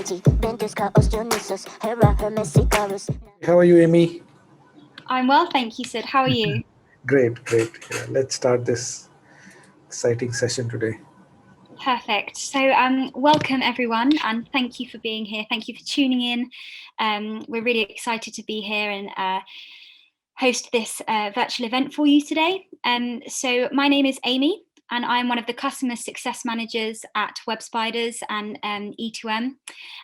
How are you, Amy? I'm well, thank you, Sid. How are you? Great, great. Yeah, let's start this exciting session today. Perfect. So, welcome everyone, and thank you for being here. Thank you for tuning in. We're really excited to be here and host this virtual event for you today. So, my name is Amy, and I'm one of the customer success managers at Web Spiders and E2M.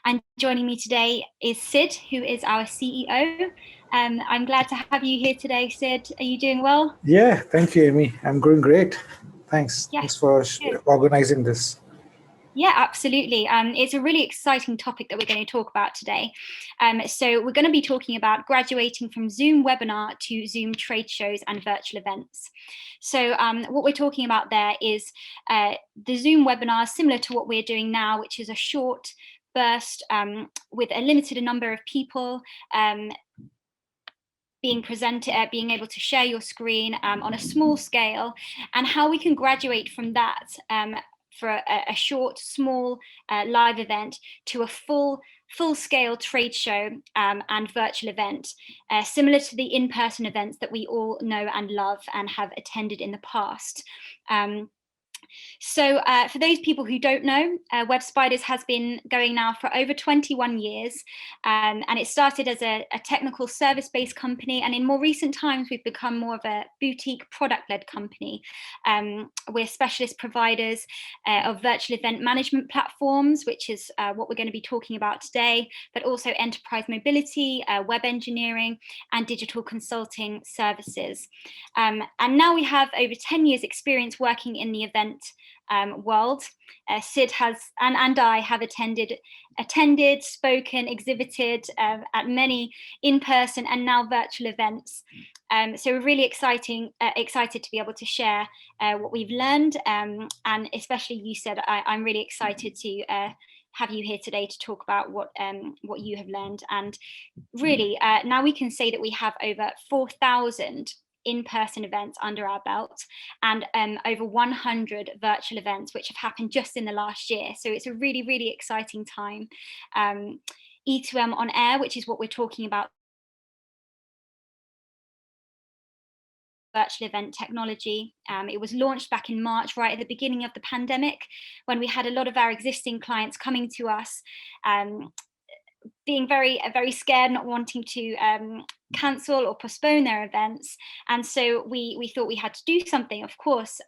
And joining me today is Sid, who is our CEO. I'm glad to have you here today, Sid. Are you doing well? Yeah, thank you, Amy. I'm doing great. Thanks. Yes. Thanks for Good. organizing this. Yeah, absolutely. It's a really exciting topic that we're going to talk about today. So we're going to be talking about graduating from Zoom webinar to Zoom trade shows and virtual events. So what we're talking about there is the Zoom webinar, similar to what we're doing now, which is a short burst with a limited number of people being presented, being able to share your screen on a small scale, and how we can graduate from that for a short, small live event to a full-scale trade show and virtual event, similar to the in-person events that we all know and love and have attended in the past. So for those people who don't know, Web Spiders has been going now for over 21 years, and it started as a technical service-based company, and in more recent times we've become more of a boutique product-led company. We're specialist providers of virtual event management platforms, which is what we're going to be talking about today, but also enterprise mobility, web engineering, and digital consulting services. And now we have over 10 years experience working in the event world. Sid has and I have attended, spoken, exhibited at many in-person and now virtual events. So we're really excited to be able to share what we've learned, and especially you, Sid. I'm really excited to have you here today to talk about what you have learned. And really, now we can say that we have over 4,000 in-person events under our belt and over 100 virtual events which have happened just in the last year. So it's a really, really exciting time. E2M on air, which is what we're talking about, virtual event technology. It was launched back in March, right at the beginning of the pandemic, when we had a lot of our existing clients coming to us being very scared, not wanting to cancel or postpone their events. And so we thought we had to do something, of course.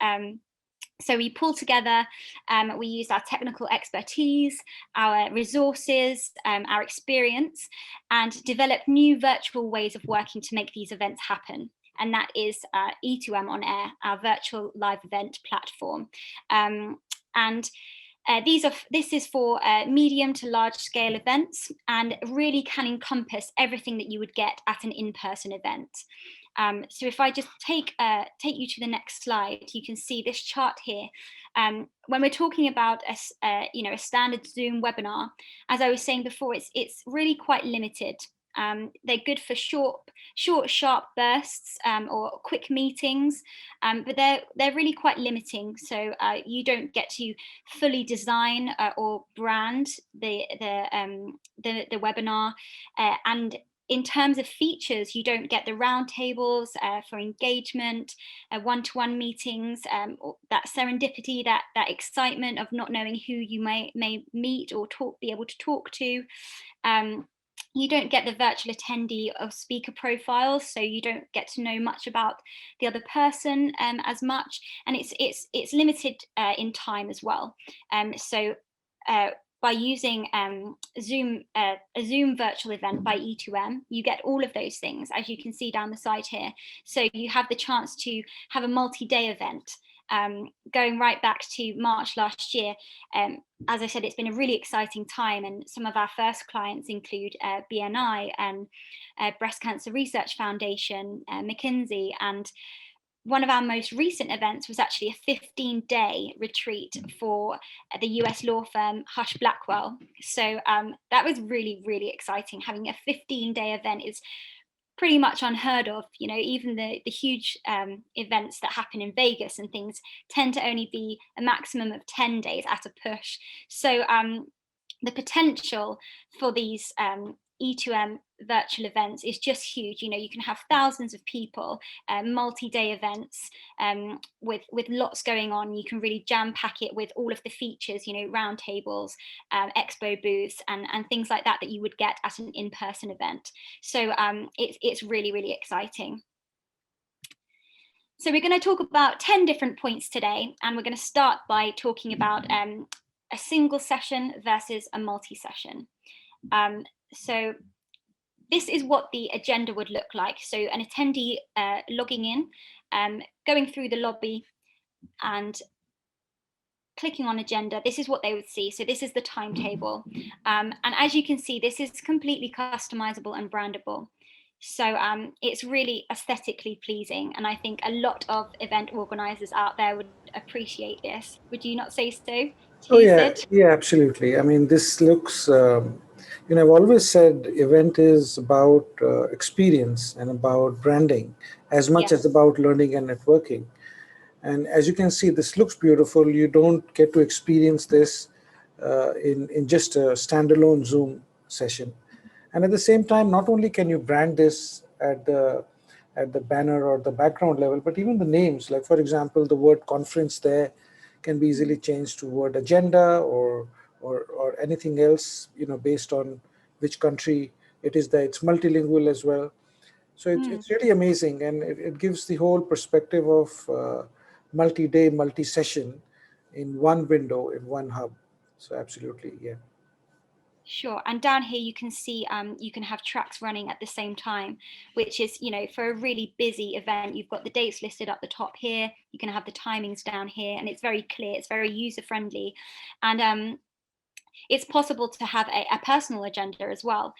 So we pulled together, we used our technical expertise, our resources, our experience, and developed new virtual ways of working to make these events happen. And that is E2M on Air, our virtual live event platform. This is for medium to large scale events, and really can encompass everything that you would get at an in-person event. So if I just take you to the next slide, you can see this chart here. When we're talking about a standard Zoom webinar, as I was saying before, it's really quite limited. They're good for short, sharp bursts or quick meetings, but they're really quite limiting. So you don't get to fully design or brand the webinar, and in terms of features, you don't get the roundtables for engagement, one-to-one meetings, that serendipity, that excitement of not knowing who you may meet or be able to talk to. You don't get the virtual attendee of speaker profiles, so you don't get to know much about the other person as much, and it's limited in time as well. So by using a Zoom virtual event by E2M, you get all of those things, as you can see down the side here. So you have the chance to have a multi-day event. Going right back to March last year, as I said, it's been a really exciting time, and some of our first clients include BNI and Breast Cancer Research Foundation, McKinsey, and one of our most recent events was actually a 15-day retreat for the US law firm Hush Blackwell. So that was really, really exciting. Having a 15-day event is pretty much unheard of. Even the huge events that happen in Vegas and things tend to only be a maximum of 10 days at a push. So the potential for these E2M virtual events is just huge. You know, you can have thousands of people, multi-day events with lots going on. You can really jam pack it with all of the features, you know, roundtables, expo booths, and things like that you would get at an in-person event. So it's really, really exciting. So we're going to talk about 10 different points today, and we're going to start by talking about a single session versus a multi-session. So this is what the agenda would look like. So an attendee logging in, going through the lobby and clicking on agenda, this is what they would see. So this is the timetable. And as you can see, this is completely customizable and brandable. So it's really aesthetically pleasing. And I think a lot of event organizers out there would appreciate this. Would you not say so? Oh Too, yeah, Sid? yeah, absolutely. I mean, this looks. I've always said event is about experience and about branding as much as Yes. about learning and networking. And as you can see, this looks beautiful. You don't get to experience this in just a standalone Zoom session. And at the same time, not only can you brand this at the banner or the background level, but even the names. Like for example, the word conference there can be easily changed to word agenda or anything else, based on which country it is. That it's multilingual as well. So Mm. it's really amazing, and it gives the whole perspective of multi-day, multi-session in one window, in one hub. So absolutely, yeah. Sure. And down here, you can see you can have tracks running at the same time, which is, you know, for a really busy event, you've got the dates listed up the top here. You can have the timings down here, and it's very clear. It's very user friendly. And it's possible to have a personal agenda as well.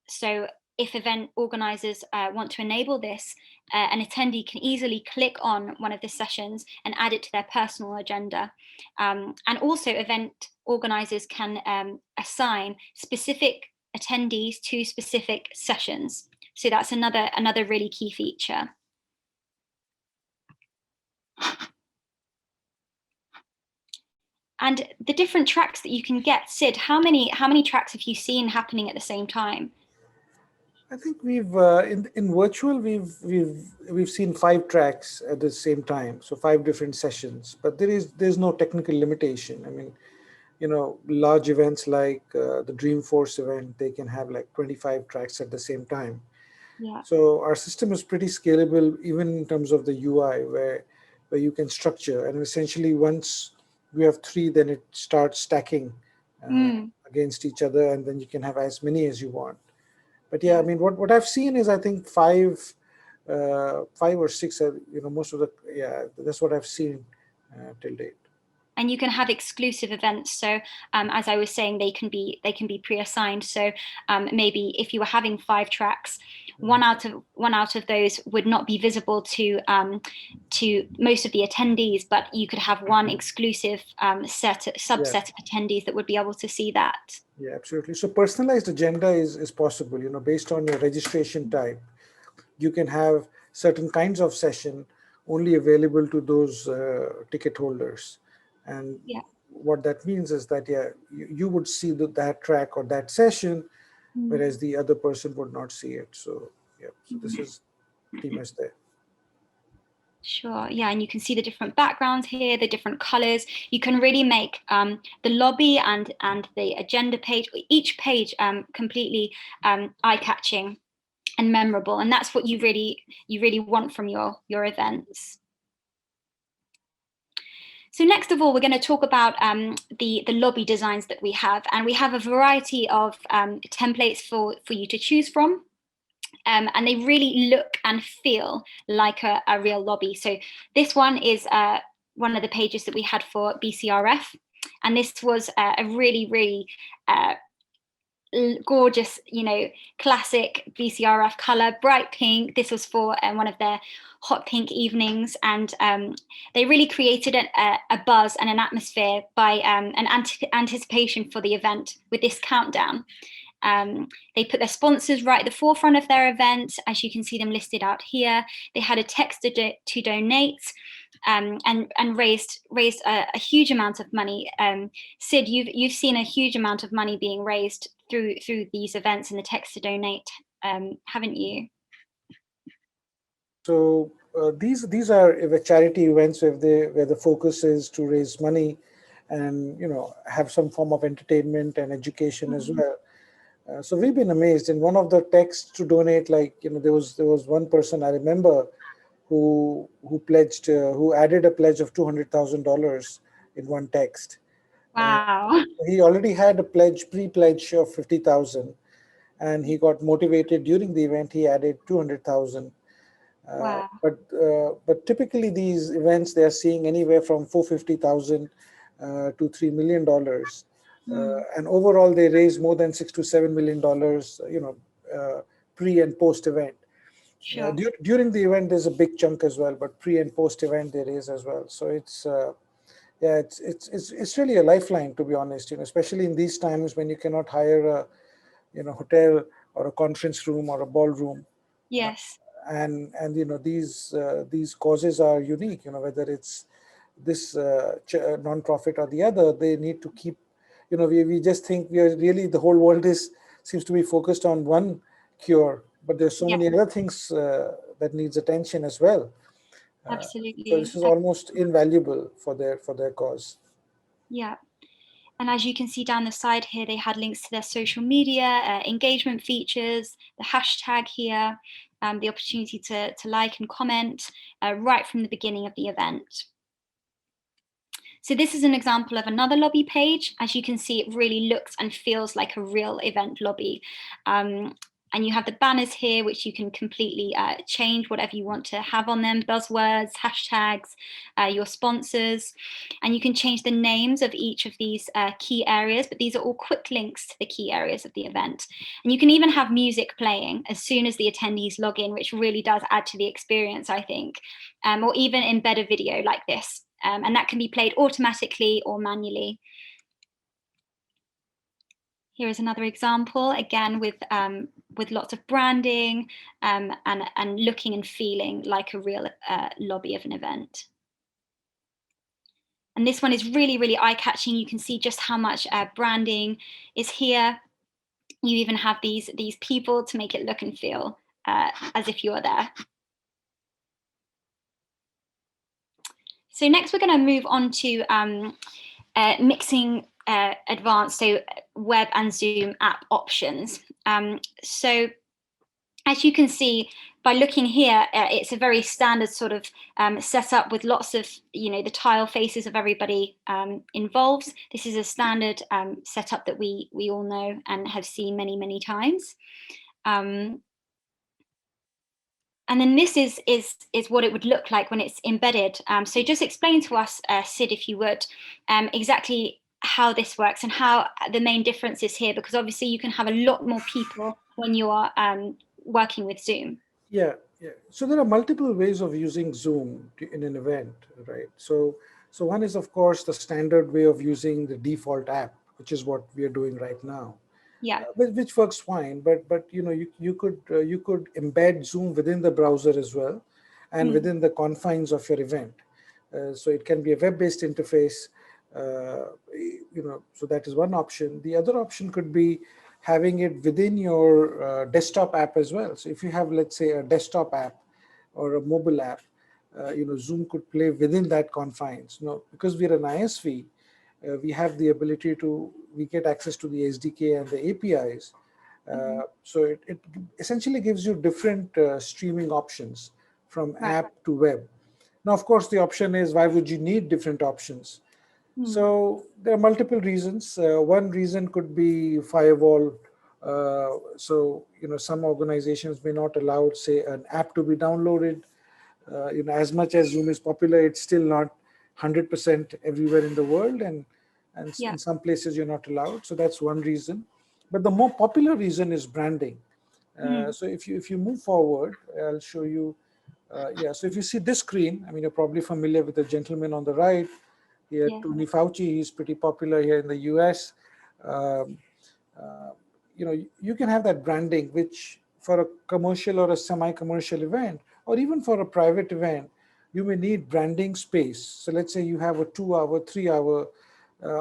So if event organizers want to enable this, an attendee can easily click on one of the sessions and add it to their personal agenda. And also event organizers can assign specific attendees to specific sessions. So that's another really key feature. And the different tracks that you can get, Sid, how many tracks have you seen happening at the same time? I think we've in virtual we've seen 5 tracks at the same time, so 5 different sessions. But there's no technical limitation. I mean, large events like the Dreamforce event, they can have like 25 tracks at the same time. Yeah. So our system is pretty scalable, even in terms of the UI, where you can structure, and essentially once we have 3, then it starts stacking Mm, against each other, and then you can have as many as you want. But yeah, I yeah. mean, what I've seen is I think 5 or 6 are, most of the, yeah, that's what I've seen till date. And you can have exclusive events. So as I was saying, they can be pre-assigned. So maybe if you were having 5 tracks, one out of those would not be visible to most of the attendees, but you could have one exclusive Yeah, subset of attendees that would be able to see that. yeah, absolutely. So personalized agenda is possible, based on your registration type. You can have certain kinds of session only available to those ticket holders. And Yeah. what that means is that, yeah, you would see that track or that session, Mm. whereas the other person would not see it. So yeah, so this Mhm. is pretty much there. Sure, yeah, and you can see the different backgrounds here, the different colors. You can really make the lobby and the agenda page, each page completely eye-catching and memorable, and that's what you really want from your events. So next of all, we're going to talk about the lobby designs that we have, and we have a variety of templates for you to choose from. And they really look and feel like a real lobby. So this one is one of the pages that we had for BCRF. And this was a really, really gorgeous, classic BCRF color, bright pink. This was for one of their hot pink evenings. And they really created a buzz and an atmosphere by an anticipation for the event with this countdown. They put their sponsors right at the forefront of their event, as you can see them listed out here. They had a text to donate, and raised a huge amount of money. Sid, you've seen a huge amount of money being raised through these events and the text to donate, haven't you? So these are charity events where the focus is to raise money, and have some form of entertainment and education as Mhm. well. So we've been amazed. In one of the texts to donate, like there was one person I remember who added a pledge of $200,000 in one text. And Wow. he already had a pre-pledge of 50,000, and he got motivated during the event. He added 200,000. Wow. But typically these events, they are seeing anywhere from 450,000 to $3 million, Mm, and overall they raise more than $6 to $7 million. Pre and post event. sure. During the event, there's a big chunk as well, but pre and post event they raise as well. So it's yeah, it's really a lifeline, to be honest. Especially in these times when you cannot hire a hotel or a conference room or a ballroom, Yes. and these causes are unique. Whether it's this non-profit or the other, they need to keep. We just think we are really, the whole world is seems to be focused on one cure, but there's so Yeah. many other things that needs attention as well. So Absolutely. this is almost invaluable for their cause. Yeah. And as you can see down the side here, they had links to their social media, engagement features, the hashtag here, the opportunity to like and comment right from the beginning of the event. So this is an example of another lobby page. As you can see, it really looks and feels like a real event lobby. And you have the banners here, which you can completely change whatever you want to have on them, buzzwords, hashtags, your sponsors. And you can change the names of each of these key areas, but these are all quick links to the key areas of the event. And you can even have music playing as soon as the attendees log in, which really does add to the experience, I think, or even embed a video like this. And that can be played automatically or manually. Here is another example, again with lots of branding and looking and feeling like a real lobby of an event. And this one is really, really eye-catching. You can see just how much branding is here. You even have these people to make it look and feel as if you are there. So next we're going to move on to mixing advanced, so web and Zoom app options. So as you can see by looking here, it's a very standard sort of setup with lots of, the tile faces of everybody involved. This is a standard setup that we all know and have seen many, many times. And then this is what it would look like when it's embedded. So just explain to us, Sid, if you would, exactly how this works and how the main difference is here, because obviously you can have a lot more people when you are working with Zoom. Yeah, yeah. So there are multiple ways of using Zoom in an event, right? So one is, of course, the standard way of using the default app, which is what we are doing right now, Yeah. which works fine. But you could embed Zoom within the browser as well, and Mm, within the confines of your event. So it can be a web-based interface. So that is one option. The other option could be having it within your desktop app as well. So if you have, let's say, a desktop app or a mobile app, Zoom could play within that confines. Because we're an ISV, we have the ability we get access to the SDK and the APIs. mhm. So it essentially gives you different streaming options from Right. app to web. Now, of course, the option is, why would you need different options? Mm, So there are multiple reasons. One reason could be firewall. So some organizations may not allow, say, an app to be downloaded. As much as Zoom is popular, it's still not 100% everywhere in the world, and yeah. in some places you're not allowed. So that's one reason. But the more popular reason is branding. Mm, So if you move forward, I'll show you. Yeah, so if you see this screen, I mean, you're probably familiar with the gentleman on the right here, yeah. Tony Fauci. He's pretty popular here in the US. Um, uh, you can have that branding, which for a commercial or a semi-commercial event, or even for a private event, you may need branding space. So let's say you have a 2 hour, 3 hour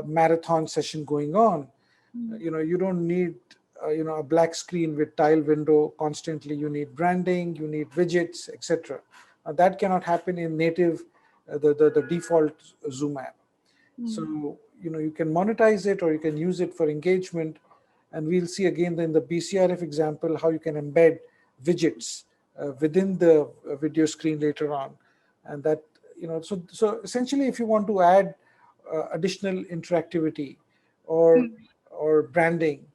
marathon session going on. You don't need a black screen with tile window constantly. You need branding, you need widgets, etc. That cannot happen in native the default Zoom app. So you can monetize it or you can use it for engagement, and we'll see again in the BCRF example how you can embed widgets within the video screen later on. And that, so essentially, if you want to add additional interactivity or branding,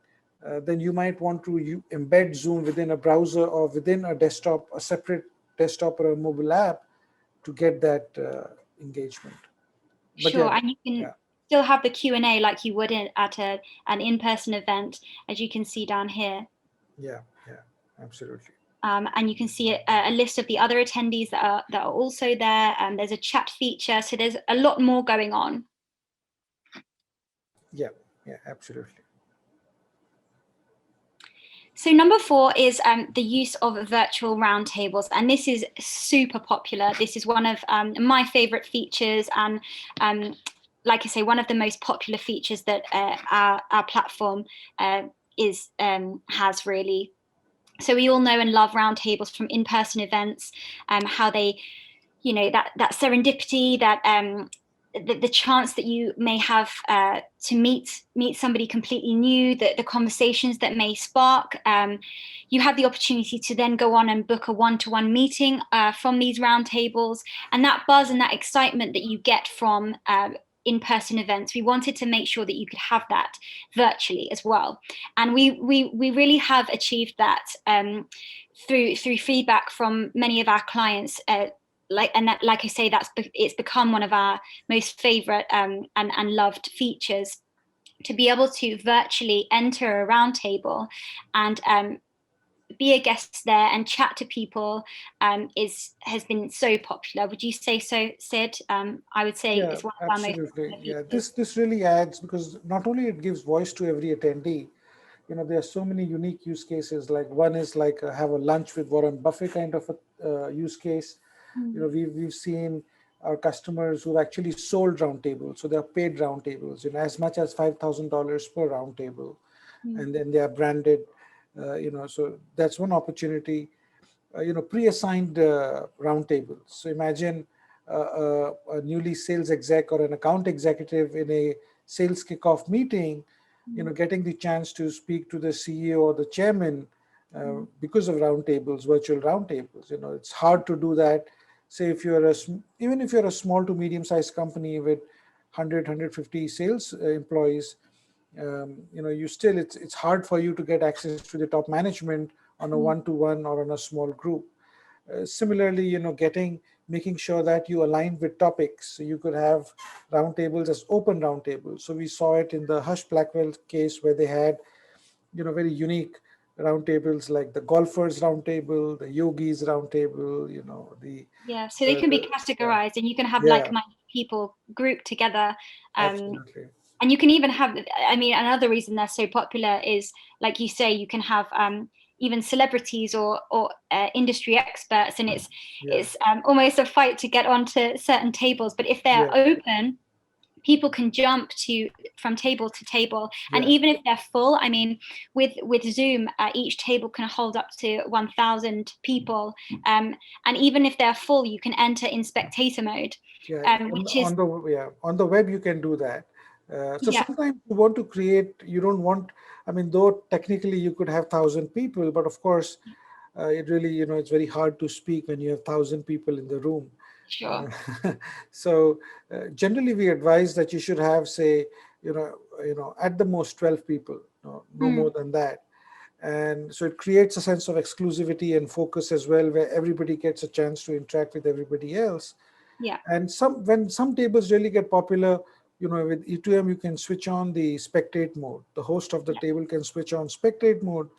then you might want to embed Zoom within a browser or within a desktop, a separate desktop or a mobile app, to get that engagement. But Sure, yeah, and you can yeah, still have the Q&A like you would at an in-person event, as you can see down here. yeah, yeah, absolutely. And you can see a list of the other attendees that are also there. There's a chat feature, so there's a lot more going on. Yeah, yeah, absolutely. So number 4 is the use of virtual roundtables, and this is super popular. This is one of my favorite features, and like I say, one of the most popular features that our platform has really. So we all know and love roundtables from in-person events, how they, that serendipity, that the chance that you may have to meet somebody completely new, the conversations that may spark. You have the opportunity to then go on and book a one-to-one meeting from these roundtables, and that buzz and that excitement that you get from in-person events, we wanted to make sure that you could have that virtually as well. And we really have achieved that through feedback from many of our clients. Like I say, it's become one of our most favorite and loved features, to be able to virtually enter a roundtable and be a guest there and chat to people has been so popular. Would you say so, Sid? I would say Yeah, it's one of our most absolutely. popular Yeah, features. this really adds, because not only it gives voice to every attendee, there are so many unique use cases. Like one is like have a lunch with Warren Buffett kind of a use case. We've seen our customers who've actually sold roundtables, so they're paid roundtables, as much as $5,000 per roundtable, and then they are branded. So that's one opportunity. Pre-assigned roundtables. So imagine a newly sales exec or an account executive in a sales kickoff meeting, getting the chance to speak to the CEO or the chairman because of roundtables, virtual roundtables. It's hard to do that. Say if you're even if you're a small to medium-sized company with 100, 150 sales employees, you still, it's hard for you to get access to the top management on a one-to-one or on a small group. Similarly, making sure that you align with topics. So you could have roundtables as open roundtables. So we saw it in the Hush Blackwell case, where they had very unique roundtables, like the golfers roundtable, the yogis roundtable, Yeah, so they can be yeah, categorized, and you can have yeah, like-minded people grouped together. absolutely, And you can even have, I mean, another reason they're so popular is, like you say, you can have even celebrities or industry experts, and yeah, it's almost a fight to get onto certain tables. But if they're yeah, open, people can jump from table to table, and yeah, even if they're full, I mean, with Zoom, each table can hold up to 1,000 people, and even if they're full, you can enter in spectator mode, yeah. which is, On the web you can do that. So yeah, sometimes you want to create. You don't want. I mean, though technically you could have 1,000 people, but of course, it really, it's very hard to speak when you have 1,000 people in the room. sure. Uh, so generally, we advise that you should have, say, at the most 12 people, no more than that. And so it creates a sense of exclusivity and focus as well, where everybody gets a chance to interact with everybody else. Yeah, And when some tables really get popular, with E2M, you can switch on the spectate mode. The host of the yeah. table can switch on spectate mode,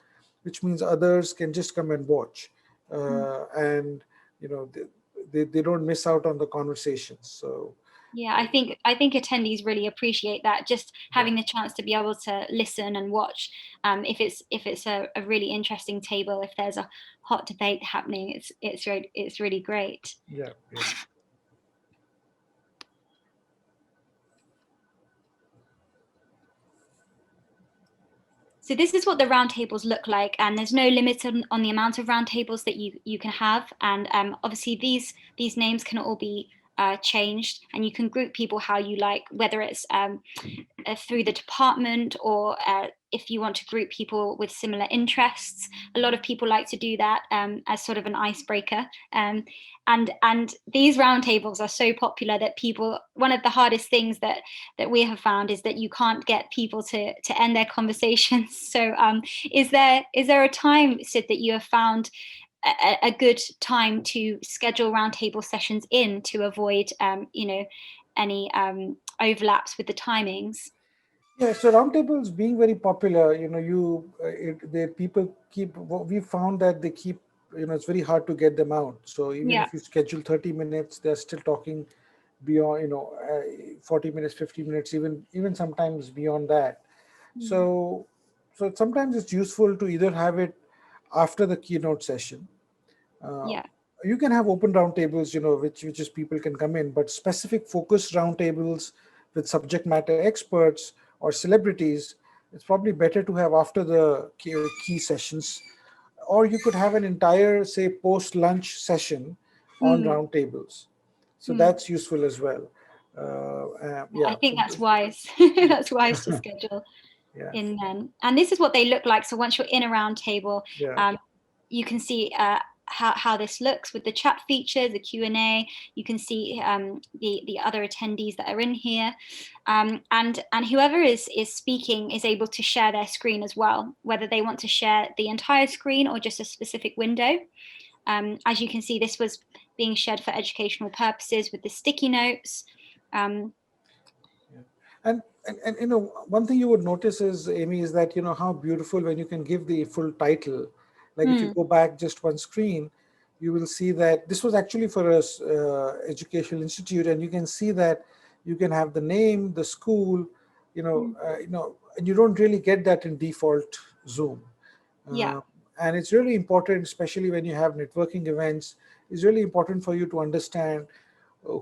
which means others can just come and watch. And, they don't miss out on the conversations. So, Yeah, I think attendees really appreciate that, just yeah, having the chance to be able to listen and watch. If it's a really interesting table, if there's a hot debate happening, it's really great. yeah, yeah. So this is what the roundtables look like, and there's no limit on the amount of roundtables that you can have. And obviously these names can all be changed, and you can group people how you like, whether it's through the department, or if you want to group people with similar interests. A lot of people like to do that as sort of an icebreaker. And these roundtables are so popular that people, one of the hardest things that we have found is that you can't get people to end their conversations. So is there a time, Sid, that you have found a good time to schedule roundtable sessions in to avoid any overlaps with the timings? Yeah, so roundtables being very popular, the people keep. We found that they keep. It's very hard to get them out. So even Yeah. if you schedule 30 minutes, they're still talking beyond, 40 minutes, 50 minutes, even sometimes beyond that. Mm. So, so sometimes it's useful to either have it after the keynote session. Uh, Yeah. you can have open roundtables, which is people can come in, but specific focused roundtables with subject matter experts or celebrities, it's probably better to have after the key sessions. Or you could have an entire, say, post-lunch session on Mm. roundtables. So Mm. that's useful as well. I Yeah. think So that's wise. That's wise to schedule yeah. in then. And this is what they look like. So once you're in a round table, Yeah. you can see how this looks with the chat feature, the Q&A. You can see the other attendees that are in here, and whoever is speaking is able to share their screen as well, whether they want to share the entire screen or just a specific window. As you can see, this was being shared for educational purposes with the sticky notes. Yeah. And one thing you would notice is, Amy, is that how beautiful when you can give the full title. Like if you Mm, go back just one screen, you will see that this was actually for a educational institute, and you can see that you can have the name, the school, mm, and you don't really get that in default Zoom. yeah. Uh, and it's really important, especially when you have networking events. It's really important for you to understand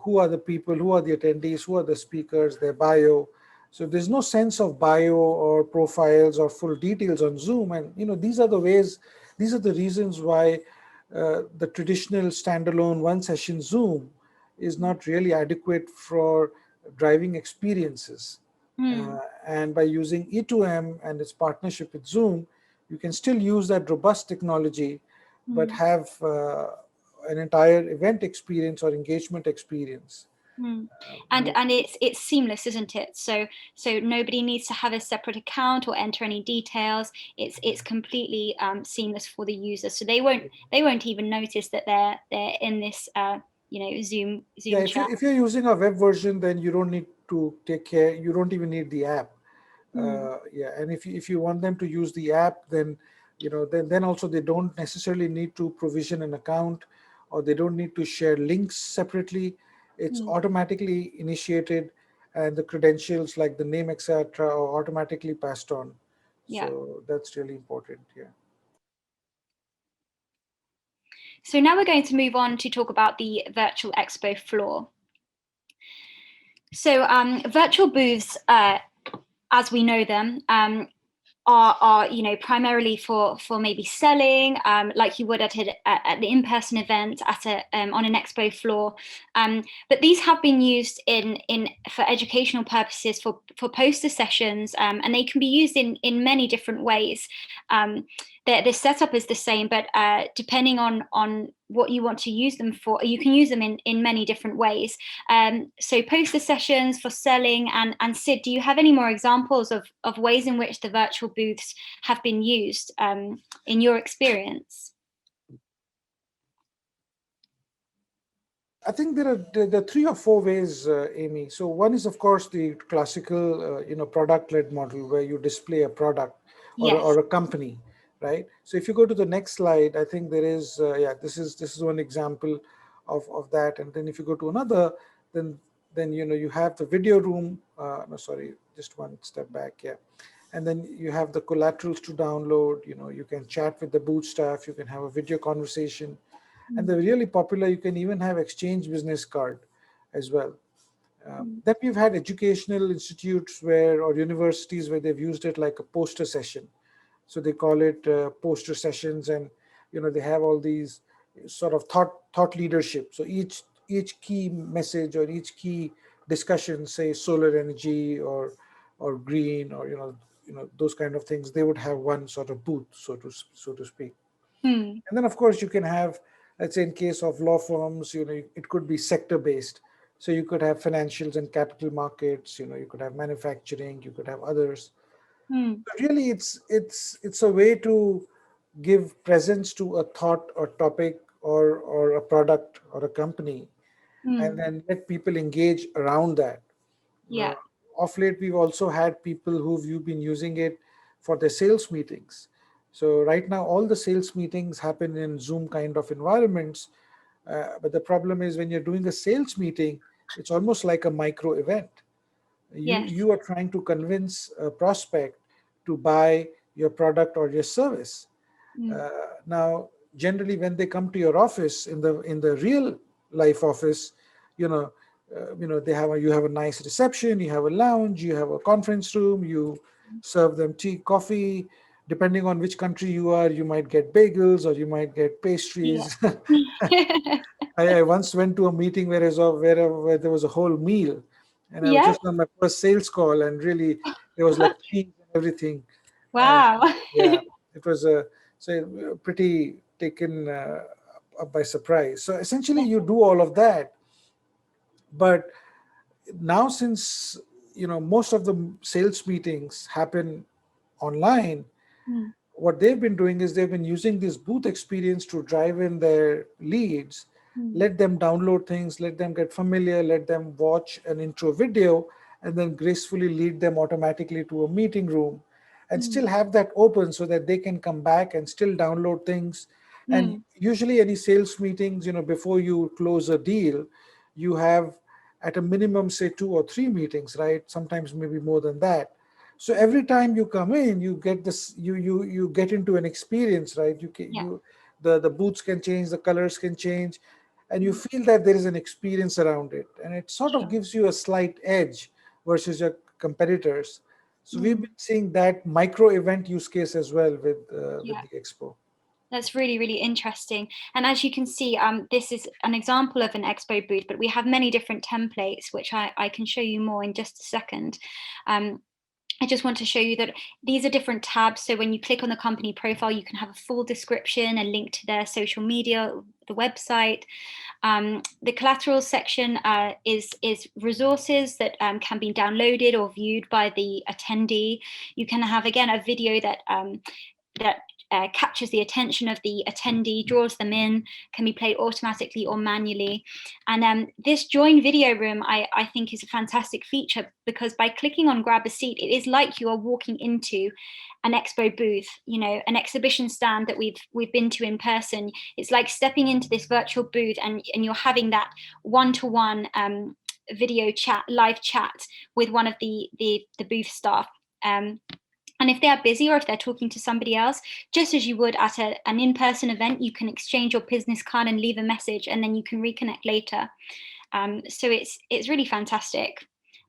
who are the people, who are the attendees, who are the speakers, their bio. So there's no sense of bio or profiles or full details on Zoom. And these are the ways, these are the reasons why the traditional standalone one session Zoom is not really adequate for driving experiences. Mm, And by using E2M and its partnership with Zoom, you can still use that robust technology, but mm. have an entire event experience or engagement experience. Mm. And More, it's seamless, isn't it? So nobody needs to have a separate account or enter any details. It's completely seamless for the user, so they won't even notice that they're in this yeah, Zoom chat. if you're using a web version, then you don't need to take care. You don't even need the app. Mm, Yeah, and if you want them to use the app, then then also they don't necessarily need to provision an account, or they don't need to share links separately. It's mm, automatically initiated, and the credentials like the name, etc., are automatically passed on. yeah. So that's really important. Yeah. So now we're going to move on to talk about the virtual expo floor. So virtual booths, as we know them, are primarily for maybe selling, like you would at the in-person event at on an expo floor, but these have been used in for educational purposes, for poster sessions, and they can be used in many different ways. The setup is the same, but depending on what you want to use them for, you can use them in many different ways. So poster sessions for selling, and Sid, do you have any more examples of ways in which the virtual booths have been used in your experience? I think there are three or four ways, Amy. So one is, of course, the classical, product-led model where you display a product Yes. or a company, right? So if you go to the next slide, I think there is, this is one example of that. And then if you go to another, then you have the video room. No, sorry, just one step back. Yeah. And then you have the collaterals to download. You can chat with the booth staff. You can have a video conversation, and Mm, they're really popular. You can even have exchange business card as well. mm, Then we've had educational institutes or universities where they've used it like a poster session. So they call it poster sessions, and they have all these sort of thought leadership. So each key message or each key discussion, say solar energy or green, or those kind of things, they would have one sort of booth, so to speak. Hmm. And then, of course, you can have, let's say, in case of law firms, it could be sector based. So you could have financials and capital markets. You could have manufacturing. You could have others. Hmm. But really, it's a way to give presence to a thought or topic or a product or a company, and Hmm. then let people engage around that. Uh, Yeah. of late, we've also had people who've been using it for their sales meetings. So right now, all the sales meetings happen in Zoom kind of environments. But the problem is when you're doing a sales meeting, it's almost like a micro event. You Yes. you are trying to convince a prospect to buy your product or your service. Hmm. Now, generally, when they come to your office in the real life office, you know, you have a nice reception, you have a lounge, you have a conference room, you serve them tea, coffee. Depending on which country you are, you might get bagels or you might get Yeah. pastries. I once went to a meeting where there was a whole meal, and I was Yeah. just on my first sales call, and really there was like cheese and everything, and Wow. yeah, it was pretty taken up by surprise. So essentially, you do all of that, but now since most of the sales meetings happen online, Hmm. what they've been doing is they've been using this booth experience to drive in their leads, Hmm. let them download things, let them get familiar, let them watch an intro video, and then gracefully lead them automatically to a meeting room, and Hmm. still have that open so that they can come back and still download things. And Hmm. usually, any sales meetings, before you close a deal, you have at a minimum, say, two or three meetings, right? Sometimes maybe more than that. So every time you come in, you get this, you get into an experience, right? Yeah. The booths can change, the colors can change, and you Hmm. feel that there is an experience around it, and it sort of Sure. gives you a slight edge versus your competitors. So we've Hmm. been seeing that micro event use case as well with Yeah. the expo. That's really, really interesting. And as you can see, this is an example of an expo booth, but we have many different templates, which I can show you more in just a second. Um, I just want to show you that these are different tabs. So when you click on the company profile, you can have a full description, a link to their social media, the website. The collateral section is resources that can be downloaded or viewed by the attendee. You can have, again, a video that captures the attention of the attendee, draws them in, can be played automatically or manually. And this join video room, I think, is a fantastic feature, because by clicking on grab a seat, it is like you are walking into an expo booth, an exhibition stand that we've been to in person. It's like stepping into this virtual booth, and you're having that one-to-one video chat, live chat with one of the booth staff. And if they are busy or if they're talking to somebody else, just as you would at an in-person event, you can exchange your business card and leave a message, and then you can reconnect later. So it's really fantastic.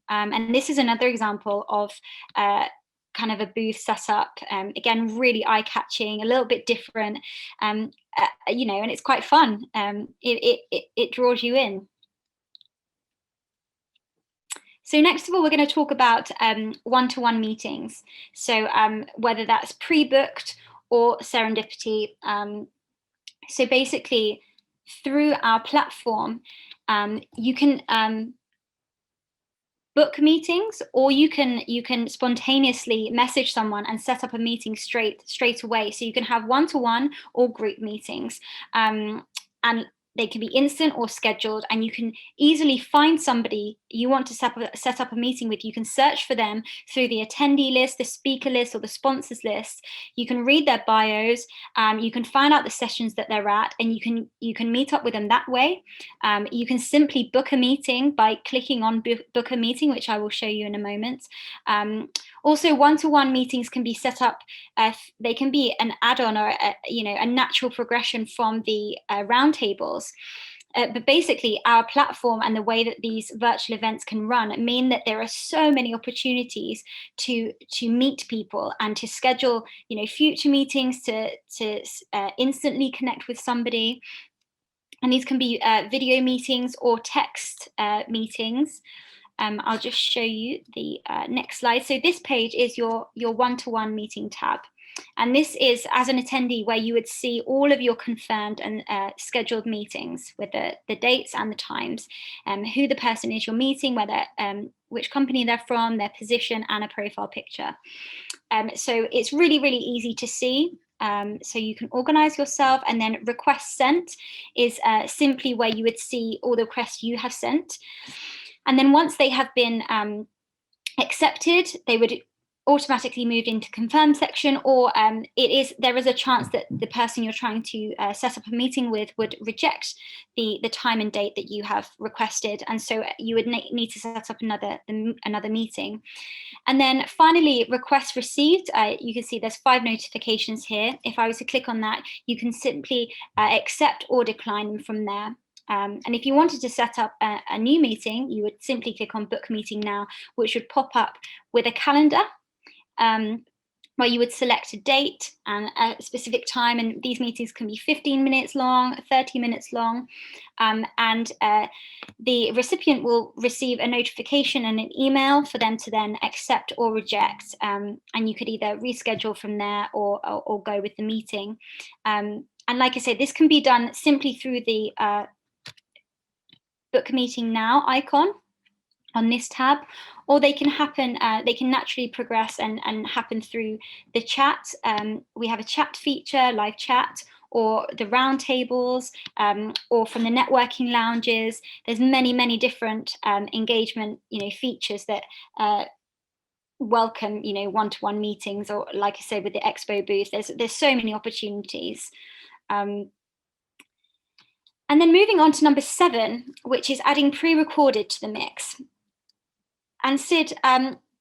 And this is another example of kind of a booth setup. Again, really eye-catching, a little bit different, and it's quite fun. It draws you in. So next of all, we're going to talk about one-to-one meetings. So whether that's pre-booked or serendipity. So basically, through our platform, you can book meetings, or you can spontaneously message someone and set up a meeting straight away. So you can have one-to-one or group meetings, and they can be instant or scheduled, and you can easily find somebody you want to set up a meeting with. You can search for them through the attendee list, the speaker list, or the sponsors list. You can read their bios, you can find out the sessions that they're at, and you can meet up with them that way. You can simply book a meeting by clicking on book a meeting, which I will show you in a moment. Also, one-to-one meetings can be set up. They can be an add-on or a natural progression from the roundtables. but basically our platform and the way that these virtual events can run mean that there are so many opportunities to meet people and to schedule, future meetings, to instantly connect with somebody. And these can be video meetings or text meetings. I'll just show you the next slide. So this page is your one-to-one meeting tab. And this is, as an attendee, where you would see all of your confirmed and scheduled meetings with the dates and the times, who the person is you're meeting, whether which company they're from, their position, and a profile picture. So it's really, really easy to see. So you can organize yourself, and then requests sent is simply where you would see all the requests you have sent. And then once they have been accepted, they would automatically move into confirmed section, or there is a chance that the person you're trying to set up a meeting with would reject the time and date that you have requested, and so you would need to set up another meeting. And then finally, requests received. You can see there's 5 notifications here. If I was to click on that, you can simply accept or decline them from there. And if you wanted to set up a new meeting, you would simply click on Book Meeting Now, which would pop up with a calendar where you would select a date and a specific time. And these meetings can be 15 minutes long, 30 minutes long. And the recipient will receive a notification and an email for them to then accept or reject. And you could either reschedule from there or go with the meeting. And like I said, this can be done simply through the Book Meeting Now icon on this tab, or they can naturally progress and happen through the chat. We have a chat feature, live chat, or the roundtables, or from the networking lounges. There's many different engagement features that welcome one-to-one meetings, or like I said with the expo booth, there's so many opportunities. And then moving on to number 7, which is adding pre-recorded to the mix. And Sid,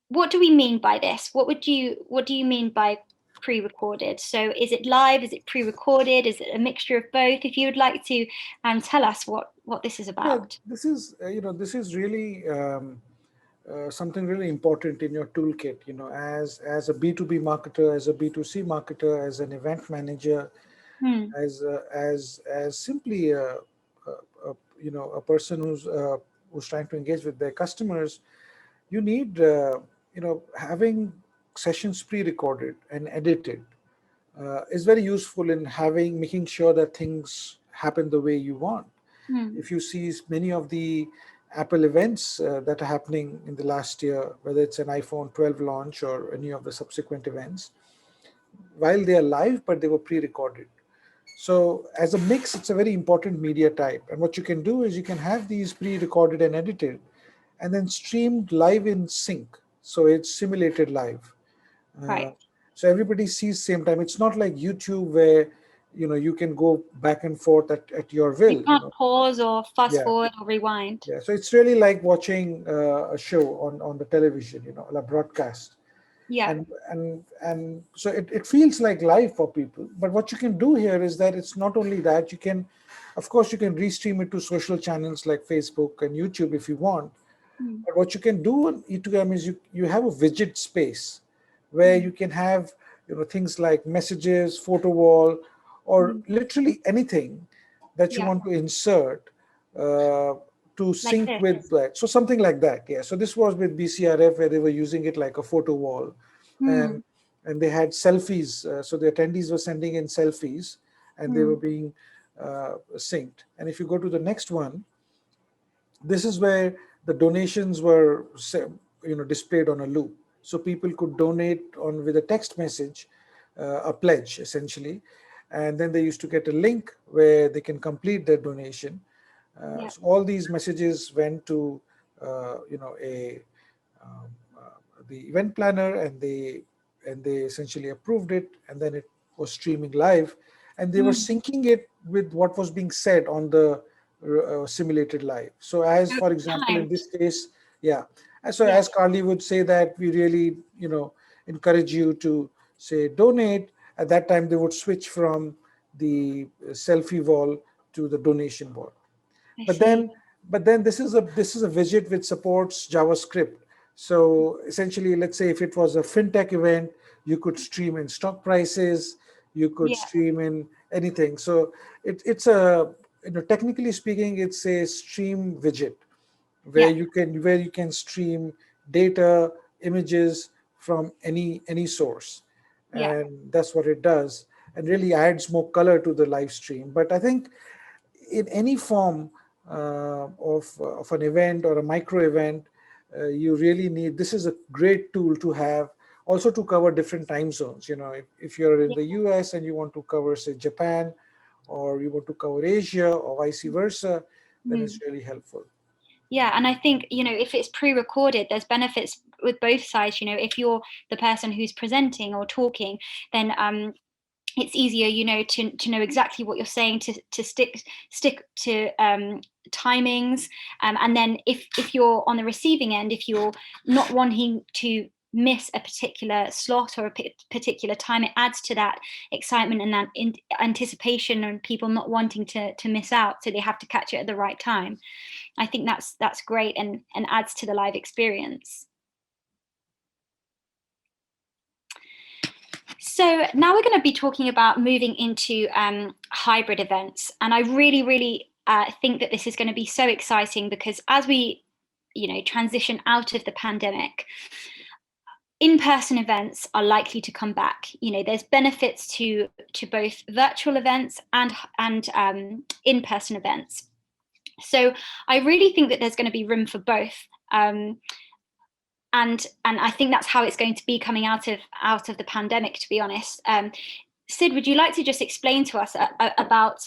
what do we mean by this? What do you mean by pre-recorded? So is it live? Is it pre-recorded? Is it a mixture of both? If you would like to tell us what this is about. Yeah, this is really something really important in your toolkit. As a B2B marketer, as a B2C marketer, as an event manager, as simply a person who's trying to engage with their customers, you need having sessions pre-recorded and edited is very useful in making sure that things happen the way you want. If you see many of the Apple events that are happening in the last year, whether it's an iPhone 12 launch or any of the subsequent events, while they are live, but they were pre-recorded. So as a mix, it's a very important media type. And what you can do is you can have these pre-recorded and edited, and then streamed live in sync. So it's simulated live. Right. So everybody sees same time. It's not like YouTube where you can go back and forth at your will. You can't pause or fast forward or rewind. Yeah. So it's really like watching a show on the television, a broadcast. Yeah. And so it feels like live for people. But what you can do here is that it's not only that, of course, you can restream it to social channels like Facebook and YouTube if you want. But what you can do on E2M is you have a widget space where you can have things like messages, photo wall, or literally anything that you want to insert to sync with that. So something like that. Yeah. So this was with BCRF where they were using it like a photo wall, and they had selfies. So the attendees were sending in selfies, and they were being synced. And if you go to the next one, this is where the donations were displayed on a loop. So people could donate with a text message, a pledge essentially, and then they used to get a link where they can complete their donation. So all these messages went to the event planner, and they essentially approved it, and then it was streaming live, and they were syncing it with what was being said on the simulated live. So as for example, in this case, as Carly would say that we really encourage you to say donate, at that time they would switch from the selfie wall to the donation wall. I But see. then this is a widget which supports JavaScript. So essentially, let's say if it was a fintech event, you could stream in stock prices, you could Yeah, stream in anything. So it's a, technically speaking, it's a stream widget yeah, where you can stream data, images from any source, yeah, and that's what it does, and really adds more color to the live stream. But I think in any form of an event or a micro event, you really need, this is a great tool to have, also to cover different time zones. If you're in yeah. the US and you want to cover, say, Japan, or you want to cover Asia, or vice versa, then Mm. it's really helpful. Yeah, and I think, if it's pre-recorded, there's benefits with both sides. If you're the person who's presenting or talking, then it's easier, to know exactly what you're saying, to stick to timings, and then if you're on the receiving end, if you're not wanting to miss a particular slot or a particular time, it adds to that excitement and that anticipation, and people not wanting to miss out, so they have to catch it at the right time. I think that's great, and adds to the live experience. So now we're going to be talking about moving into hybrid events, and I really, really think that this is going to be so exciting, because as we, transition out of the pandemic, in-person events are likely to come back. There's benefits to both virtual events and in-person events. So I really think that there's going to be room for both. And I think that's how it's going to be coming out of the pandemic, to be honest. Sid, would you like to just explain to us about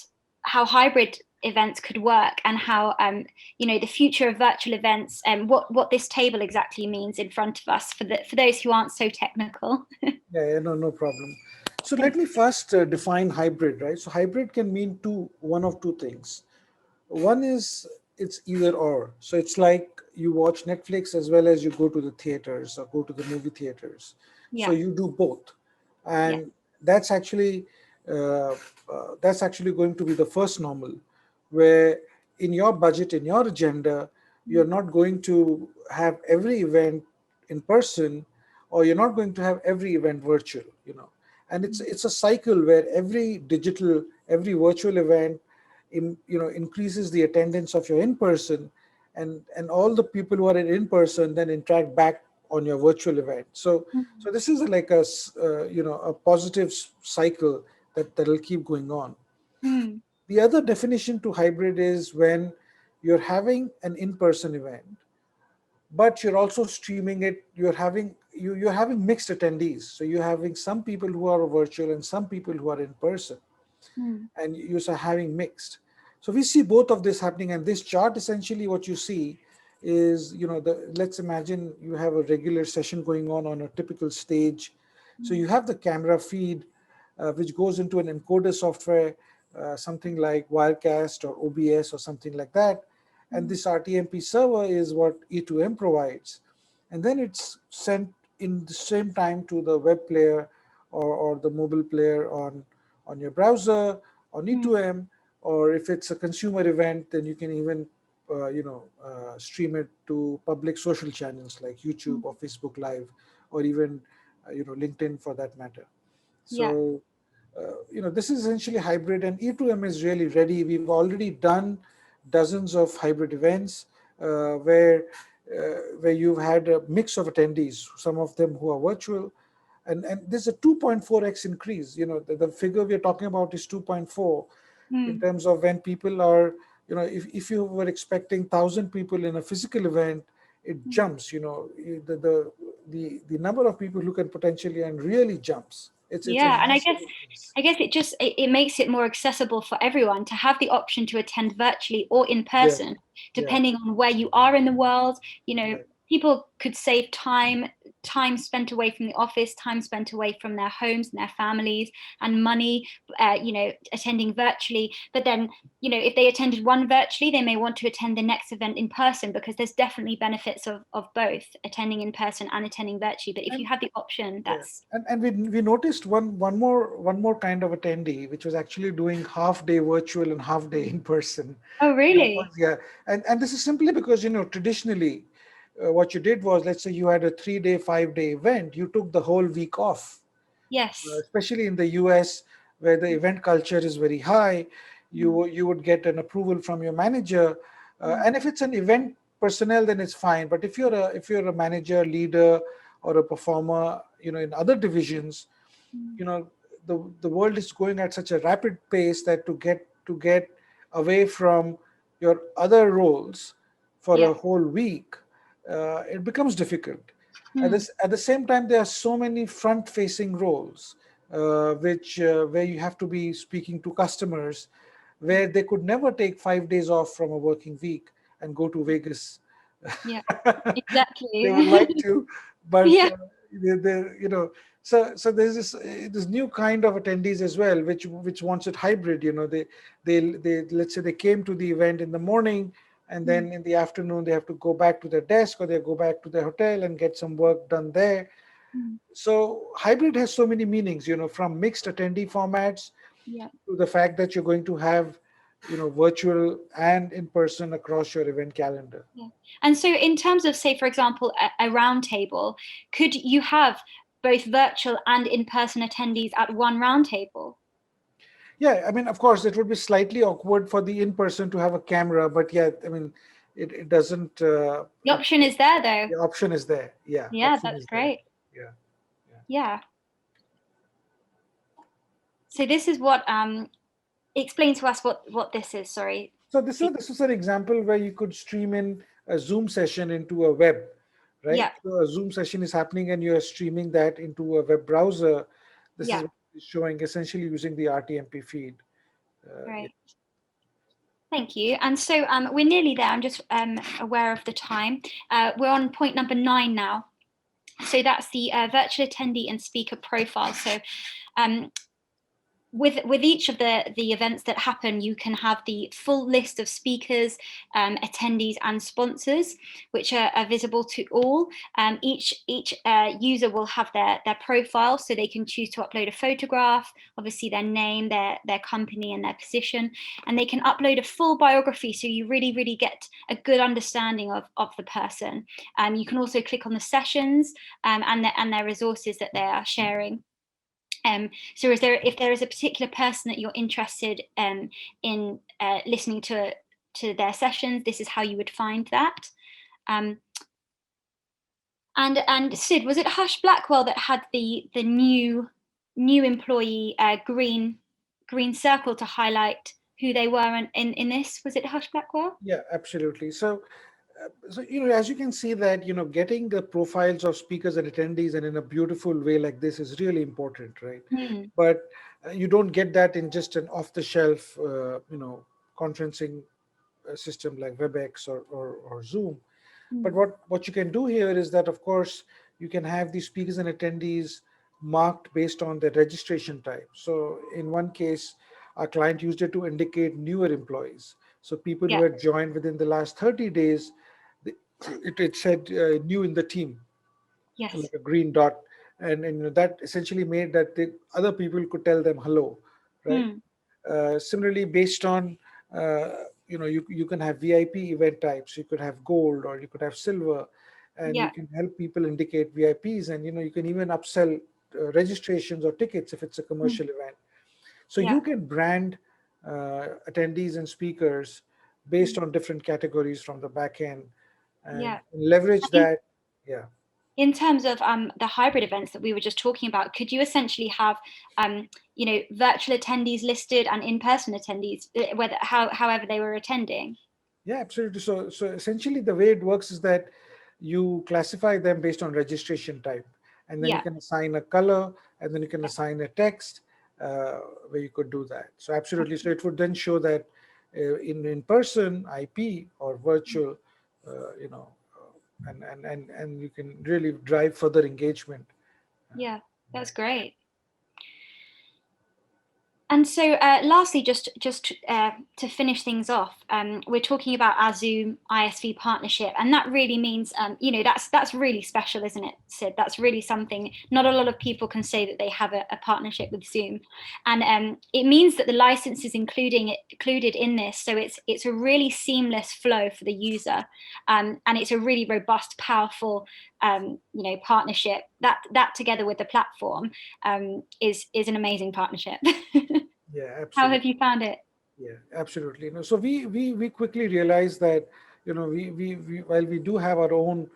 how hybrid events could work, and how the future of virtual events, and what this table exactly means in front of us, for those who aren't so technical? Yeah, no problem. So let Thanks. me first define hybrid, right? So hybrid can mean one of two things. One is it's either or. So it's like you watch Netflix as well as you go to the theaters or go to the movie theaters. So Yeah. you do both, Yeah. and uh, that's actually going to be the first normal, where in your budget, in your agenda, you're not going to have every event in person, or you're not going to have every event virtual. And it's a cycle where every virtual event increases the attendance of your in person, and all the people who are in person then interact back on your virtual event. So this is like a positive cycle that'll keep going on. Mm. The other definition to hybrid is when you're having an in-person event, but you're also streaming it. You're having mixed attendees, so you're having some people who are virtual and some people who are in person, Mm. and you are having mixed. So we see both of this happening, and this chart, essentially what you see is, let's imagine you have a regular session going on a typical stage. So Mm. you have the camera feed, which goes into an encoder software, something like Wirecast or OBS or something like that. And Mm. this RTMP server is what E2M provides. And then it's sent in the same time to the web player, or the mobile player on your browser, on Mm. E2M, or if it's a consumer event, then you can even stream it to public social channels like YouTube Mm. or Facebook Live, or even LinkedIn for that matter. Yeah. So this is essentially hybrid, and E2M is really ready. We've already done dozens of hybrid events where you've had a mix of attendees, some of them who are virtual, and there's a 2.4x increase. The figure we're talking about is 2.4, in Mm. terms of when people are, if you were expecting 1,000 people in a physical event, it Mm. jumps. The number of people who can potentially, and really jumps. It's a Yeah, and I massive guess increase. I guess it makes it more accessible for everyone to have the option to attend virtually or in Yeah, person, yeah, depending on where you are in the world. right. People could save time, time spent away from the office, time spent away from their homes and their families, and money, attending virtually. But then, if they attended one virtually, they may want to attend the next event in person, because there's definitely benefits of both attending in person and attending virtually. But if you And have the option, yeah, that's. and we noticed one more kind of attendee, which was actually doing half day virtual and half day in person. Oh, really? Yeah, and this is simply because traditionally, what you did was, let's say you had a 3 day, 5 day event, you took the whole week off. Yes. Especially in the US, where the event culture is very high, Mm, you would get an approval from your manager, mm, and if it's an event personnel, then it's fine. But if you're a manager, leader, or a performer, in other divisions, mm. you know the world is going at such a rapid pace that to get away from your other roles for Yeah. a whole week, it becomes difficult. Mm, At the same time, there are so many front facing roles, which where you have to be speaking to customers, where they could never take 5 days off from a working week and go to Vegas. yeah. They would Exactly. like to, but Yeah. so there's this new kind of attendees as well, which wants it hybrid. They let's say they came to the event in the morning, and Mm, then in the afternoon they have to go back to their desk, or they go back to their hotel and get some work done there. mm, So hybrid has so many meanings, from mixed attendee formats yeah. to the fact that you're going to have virtual and in person across your event calendar. Yeah. And so, in terms of, say, for example, a round table, could you have both virtual and in-person attendees at one round table? Yeah, I mean, of course, it would be slightly awkward for the in person to have a camera, but yeah, I mean, it doesn't. The option is there, though. The option is there. Yeah, Yeah, option that's is there. great. Yeah, yeah. Yeah. So this is what explain to us what this is. Sorry. So this is an example where you could stream in a Zoom session into a web, right? Yeah. So a Zoom session is happening, and you are streaming that into a web browser. This is Yeah. what it's showing, essentially using the RTMP feed. Great. Thank you. And so we're nearly there. I'm just aware of the time. We're on point number 9 now. So that's the virtual attendee and speaker profile. So um, with each of the events that happen, you can have the full list of speakers, attendees, and sponsors, which are visible to all. Each user will have their profile, so they can choose to upload a photograph, obviously their name, their company, and their position, and they can upload a full biography, so you really get a good understanding of the person. You can also click on the sessions and their resources that they are sharing. So if there is a particular person that you're interested in listening to their sessions, this is how you would find that. Um, and Sid, was it Hush Blackwell that had the new employee green circle to highlight who they were in this? Was it Hush Blackwell? Yeah, absolutely. So as you can see that getting the profiles of speakers and attendees and in a beautiful way like this is really important, right? Hmm. But you don't get that in just an off-the-shelf conferencing system like WebEx or Zoom. But Hmm. what you can do here is that, of course, you can have these speakers and attendees marked based on their registration type. So in one case, our client used it to indicate newer employees. So people who Yeah. had joined within the last 30 days, it said new in the team, Yes. like a green dot. And that essentially made that the other people could tell them hello, right? Hmm. Similarly, based on you can have VIP event types. You could have gold, or you could have silver, and you Yeah. can help people indicate VIPs, and you can even upsell registrations or tickets if it's a Hmm. commercial event. So Yeah. you can brand attendees and speakers based Hmm. on different categories from the back end, and Yeah. leverage that. Yeah. In terms of the hybrid events that we were just talking about, could you essentially have virtual attendees listed and in-person attendees, however they were attending? Yeah, absolutely. So essentially, the way it works is that you classify them based on registration type, and then you Yeah, can assign a color, and then you can assign a text where you could do that. So absolutely. So it would then show that in person IP or virtual, uh, you know, and you can really drive further engagement. Yeah, that's great. And so, lastly, just to finish things off, we're talking about our Zoom ISV partnership, and that really means, that's really special, isn't it, Sid? That's really something. Not a lot of people can say that they have a partnership with Zoom, and it means that the license is included in this, so it's a really seamless flow for the user, and it's a really robust, powerful, partnership. That together with the platform is an amazing partnership. Yeah, How absolutely. have you found it? Yeah, absolutely. No, so we quickly realized that, we while we do have our own,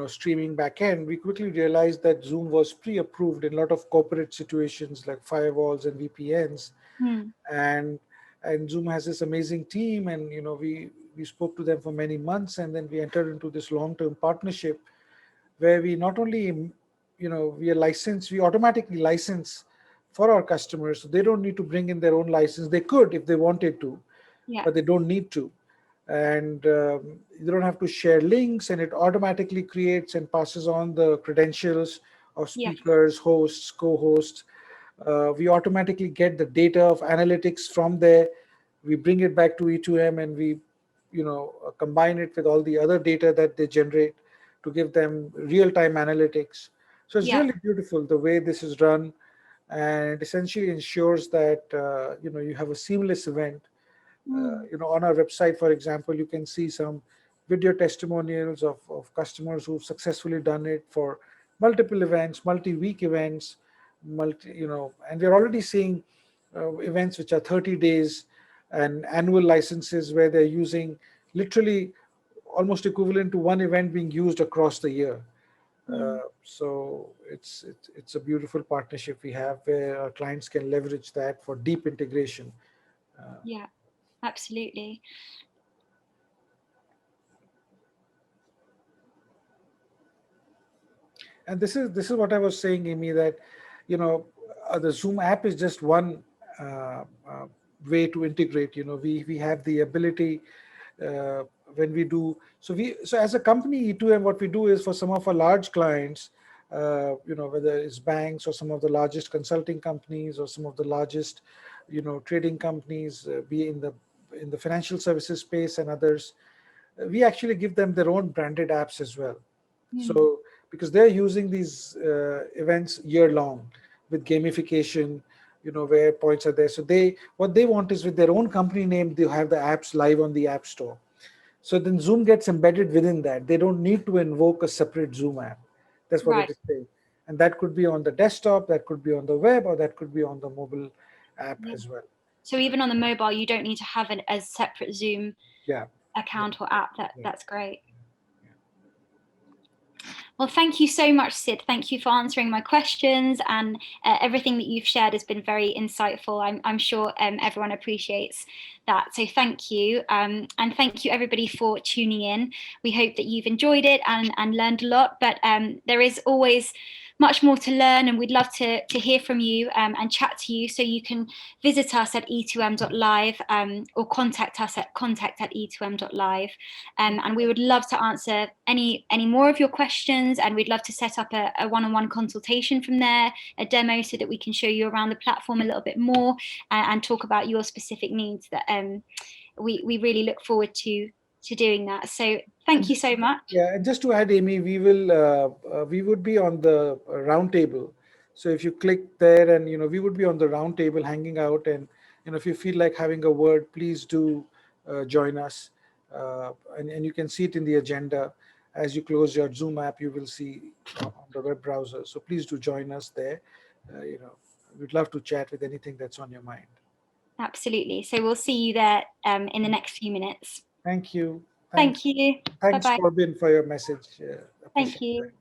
streaming backend, we quickly realized that Zoom was pre-approved in a lot of corporate situations like firewalls and VPNs, Hmm. and Zoom has this amazing team, and we spoke to them for many months, and then we entered into this long-term partnership where we not only, we are licensed, we automatically license for our customers. So they don't need to bring in their own license. They could if they wanted to, Yeah, but they don't need to. And you don't have to share links, and it automatically creates and passes on the credentials of yeah, speakers, hosts, co-hosts. We automatically get the data of analytics from there. We bring it back to E2M, and we, combine it with all the other data that they generate to give them real-time analytics. So it's yeah. really beautiful the way this is run, and it essentially ensures that you have a seamless event. Mm. On our website, for example, you can see some video testimonials of customers who've successfully done it for multiple events, multi-week events, and we're already seeing events which are 30 days and annual licenses where they're using literally almost equivalent to one event being used across the year. Mm. So it's a beautiful partnership we have where our clients can leverage that for deep integration. Yeah, absolutely. And this is what I was saying, Amy, that you know the Zoom app is just one uh, way to integrate. We have the ability, uh, when we do so as a company E2M, what we do is for some of our large clients, whether it's banks or some of the largest consulting companies or some of the largest trading companies, be in the financial services space and others, we actually give them their own branded apps as well. Mm. So because they're using these events year long with gamification, where points are there. So what they want is with their own company name, they have the apps live on the app store. So then Zoom gets embedded within that. They don't need to invoke a separate Zoom app. That's what it Right. is saying. And that could be on the desktop, that could be on the web, or that could be on the mobile app Yeah. as well. So even on the mobile, you don't need to have a separate Zoom Yeah. Yeah. account or app. Yeah. That's great. Well, thank you so much, Sid. Thank you for answering my questions, and everything that you've shared has been very insightful. I'm sure everyone appreciates that. So thank you. And thank you everybody for tuning in. We hope that you've enjoyed it and learned a lot, but there is always much more to learn, and we'd love to hear from you and chat to you. So you can visit us at e2m.live, or contact us at contact@e2m.live. And we would love to answer any more of your questions, and we'd love to set up a one-on-one consultation from there, a demo, so that we can show you around the platform a little bit more, and talk about your specific needs. That we really look forward to doing that. So thank you so much. Yeah, and just to add, Amy, we would be on the round table. So if you click there, and we would be on the round table hanging out, and if you feel like having a word, please do join us, and you can see it in the agenda. As you close your Zoom app, you will see on the web browser. So please do join us there. We'd love to chat with anything that's on your mind. Absolutely. So we'll see you there in the next few minutes. Thank you. Thank Thanks. you. Bye Thanks, bye. Corbin, for your message. Thank Appreciate you. that.